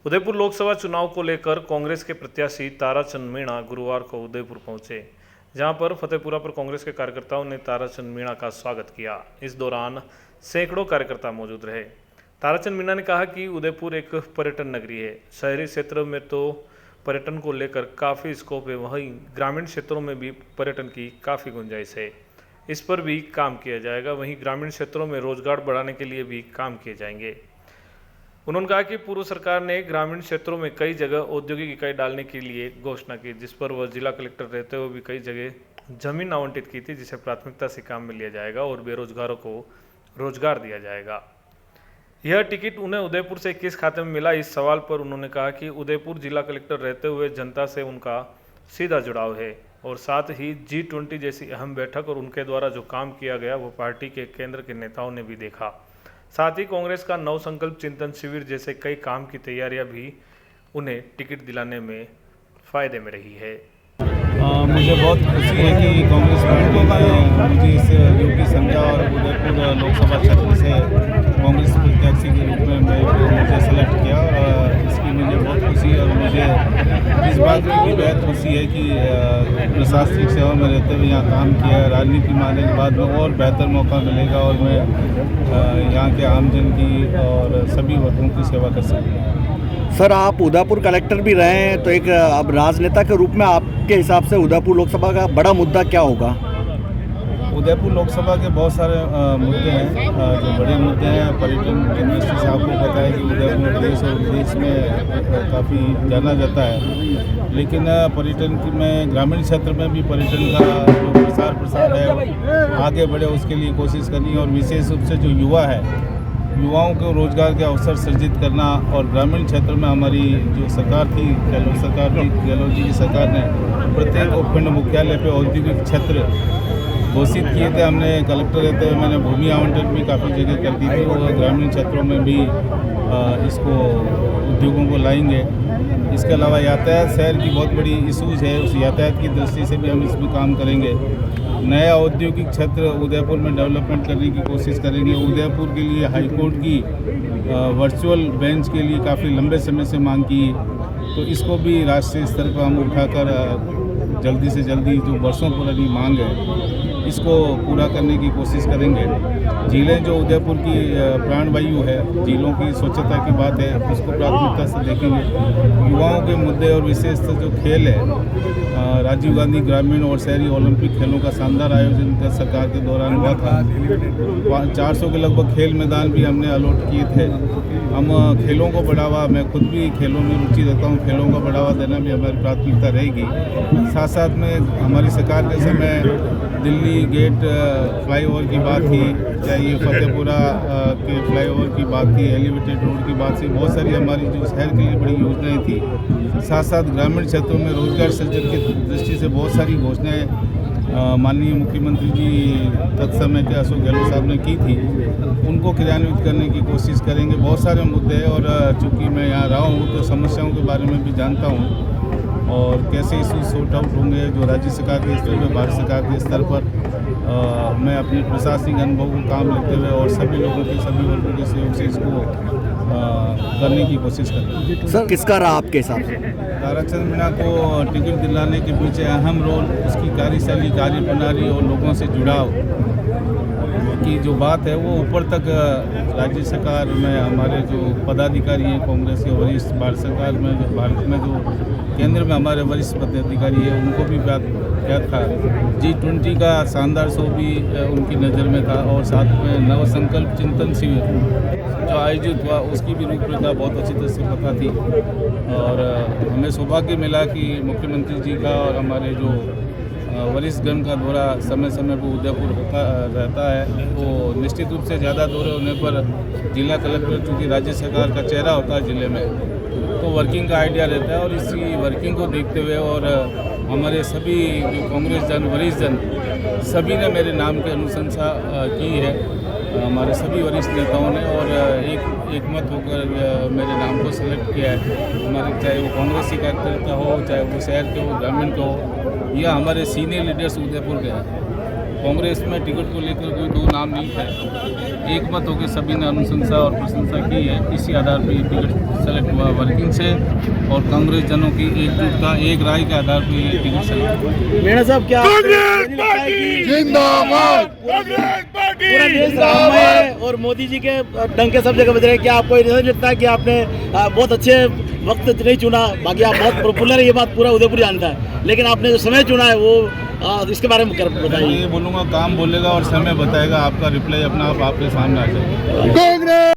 उदयपुर लोकसभा चुनाव को लेकर कांग्रेस के प्रत्याशी ताराचंद मीणा गुरुवार को उदयपुर पहुंचे, जहां पर फतेहपुरा पर कांग्रेस के कार्यकर्ताओं ने ताराचंद मीणा का स्वागत किया। इस दौरान सैकड़ों कार्यकर्ता मौजूद रहे। ताराचंद मीणा ने कहा कि उदयपुर एक पर्यटन नगरी है। शहरी क्षेत्रों में तो पर्यटन को लेकर काफ़ी स्कोप है, वहीं ग्रामीण क्षेत्रों में भी पर्यटन की काफ़ी गुंजाइश है। इस पर भी काम किया जाएगा। वहीं ग्रामीण क्षेत्रों में रोजगार बढ़ाने के लिए भी काम किए जाएंगे। उन्होंने कहा कि पूर्व सरकार ने ग्रामीण क्षेत्रों में कई जगह औद्योगिक इकाई डालने के लिए घोषणा की, जिस पर वह जिला कलेक्टर रहते हुए भी कई जगह जमीन आवंटित की थी, जिसे प्राथमिकता से काम में लिया जाएगा और बेरोजगारों को रोजगार दिया जाएगा। यह टिकट उन्हें उदयपुर से किस खाते में मिला, इस सवाल पर उन्होंने कहा कि उदयपुर जिला कलेक्टर रहते हुए जनता से उनका सीधा जुड़ाव है और साथ ही G20 जैसी अहम बैठक और उनके द्वारा जो काम किया गया वो पार्टी के केंद्र के नेताओं ने भी देखा। साथ ही कांग्रेस का नव संकल्प चिंतन शिविर जैसे कई काम की तैयारियां भी उन्हें टिकट दिलाने में फायदे में रही है। मुझे बहुत खुशी है कि कांग्रेस पार्टी ने मुझे इस योग्य समझा और उदयपुर लोकसभा क्षेत्र से कांग्रेस प्रत्याशी के रूप में मुझे सेलेक्ट किया और इसकी मुझे बहुत खुशी है। और मुझे इस बात की भी बेहद खुशी है कि प्रशासनिक सेवा में रहते हुए यहाँ काम किया। राजनीति में आने के बाद में और बेहतर मौका मिलेगा और मैं यहाँ के आमजन की और सभी वर्गों की सेवा कर सकूँगा। सर, आप उदयपुर कलेक्टर भी रहे हैं, तो एक अब राजनेता के रूप में आपके हिसाब से उदयपुर लोकसभा का बड़ा मुद्दा क्या होगा? उदयपुर लोकसभा के बहुत सारे मुद्दे हैं जो बड़े मुद्दे हैं। पर्यटन की दृष्टि से आपको पता है कि उदयपुर देश और विदेश में काफ़ी जाना जाता है, लेकिन पर्यटन की में ग्रामीण क्षेत्र में भी पर्यटन का जो प्रसार है आगे बढ़े, उसके लिए कोशिश करनी है। और विशेष रूप से जो युवा है, युवाओं को रोजगार के अवसर सृजित करना। और ग्रामीण क्षेत्र में हमारी जो सरकार थी, गहलोत जी की सरकार ने प्रत्येक उपखंड मुख्यालय पे औद्योगिक क्षेत्र घोषित किए थे। हमने कलेक्टर रहते हुए मैंने भूमि आवंटन भी काफ़ी जगह कर दी थी और ग्रामीण क्षेत्रों में भी इसको उद्योगों को लाएंगे। इसके अलावा यातायात शहर की बहुत बड़ी इशूज़ है, उस यातायात की दृष्टि से भी हम इसमें काम करेंगे। नया औद्योगिक क्षेत्र उदयपुर में डेवलपमेंट करने की कोशिश करेंगे। उदयपुर के लिए हाईकोर्ट की वर्चुअल बेंच के लिए काफ़ी लंबे समय से मांग की, तो इसको भी राष्ट्रीय स्तर पर हम उठाकर जल्दी से जल्दी जो वर्षों पुरानी मांग है इसको पूरा करने की कोशिश करेंगे। झीलें जो उदयपुर की प्राणवायु है, झीलों की स्वच्छता की बात है, उसको प्राथमिकता से देखेंगे। युवाओं के मुद्दे और विशेषतः जो खेल है, राजीव गांधी ग्रामीण और शहरी ओलंपिक खेलों का शानदार आयोजन का सरकार के दौरान हुआ था। 400 के लगभग खेल मैदान भी हमने अलॉट किए थे। हम खेलों को बढ़ावा, मैं खुद भी खेलों में रुचि रखता हूँ, खेलों का बढ़ावा देना भी हमारी प्राथमिकता रहेगी। साथ साथ में हमारी सरकार के समय दिल्ली गेट फ्लाईओवर की बात थी, चाहे ये फतेहपुरा के फ्लाईओवर की बात थी, एलिवेटेड रोड की बात थी, बहुत सारी हमारी जो शहर के लिए बड़ी योजनाएं थी। साथ साथ ग्रामीण क्षेत्रों में रोजगार सृजन की दृष्टि से बहुत सारी घोषणाएं माननीय मुख्यमंत्री जी तत्समय के अशोक गहलोत साहब ने की थी, उनको क्रियान्वित करने की कोशिश करेंगे। बहुत सारे मुद्दे हैं और चूँकि मैं यहाँ रहा हूँ तो समस्याओं के बारे में भी जानता हूँ और कैसे इशू सॉर्ट आउट होंगे जो राज्य सरकार के स्तर पर, भारत सरकार के स्तर पर। मैं अपने प्रशासनिक अनुभव को काम लेते हुए और सभी लोगों के, सभी वर्गों के सहयोग से इसको करने की कोशिश करेंगे। सर, किसका रहा आपके हिसाब से? ताराचंद मीणा को टिकट दिलाने के पीछे अहम रोल उसकी कार्यशैली, कार्यप्रणाली और लोगों से जुड़ाव की जो बात है वो ऊपर तक राज्य सरकार में हमारे जो पदाधिकारी हैं, कांग्रेस के वरिष्ठ, भारत सरकार में भारत में जो केंद्र में हमारे वरिष्ठ पदाधिकारी हैं, उनको भी याद था। G20 का शानदार शो भी उनकी नज़र में था और साथ में नव संकल्प चिंतन शिविर जो आयोजित हुआ उसकी भी रूपरेखा बहुत अच्छी तरह से पता थी। और हमें सौभाग्य मिला कि मुख्यमंत्री जी का और हमारे जो वरिष्ठ गण का दौरा समय समय पर उदयपुर होता रहता है, तो निश्चित रूप से ज़्यादा दौरे होने पर जिला कलेक्टर चूँकि राज्य सरकार का चेहरा होता है ज़िले में, तो वर्किंग का आइडिया रहता है। और इसी वर्किंग को देखते हुए और हमारे सभी जो कांग्रेस जन, वरिष्ठ जन, सभी ने मेरे नाम की अनुशंसा की है, हमारे सभी वरिष्ठ नेताओं ने, और एक मत होकर मेरे नाम को सेलेक्ट किया है। हमारे चाहे वो कांग्रेसी कार्यकर्ता हो, चाहे वो शहर के हो, ग्रामीण के हो, या हमारे सीनियर लीडर्स उदयपुर के हैं। कांग्रेस में टिकट को लेकर कोई दो नाम नहीं है। एक मत होकर सभी ने अनुशंसा और प्रशंसा की है। इसी आधार पर ये टिकट सेलेक्ट हुआ वर्किंग से और कांग्रेस जनों की एकजुटता, एक राय के आधार पर ये टिकट सेलेक्ट हुआ। मीणा साहब, क्या पूरा देश राम है और मोदी जी के डंके सब जगह बज रहे हैं, क्या आपको ऐसा लगता है कि आपने बहुत अच्छे वक्त नहीं चुना? बाकी आप बहुत पॉपुलर है, ये बात पूरा उदयपुर जानता है, लेकिन आपने जो समय चुना है वो इसके बारे में मैं बताइए। ये बोलूँगा, काम बोलेगा और समय बताएगा। आपका रिप्लाई अपना आप आपके सामने आ जाएगा।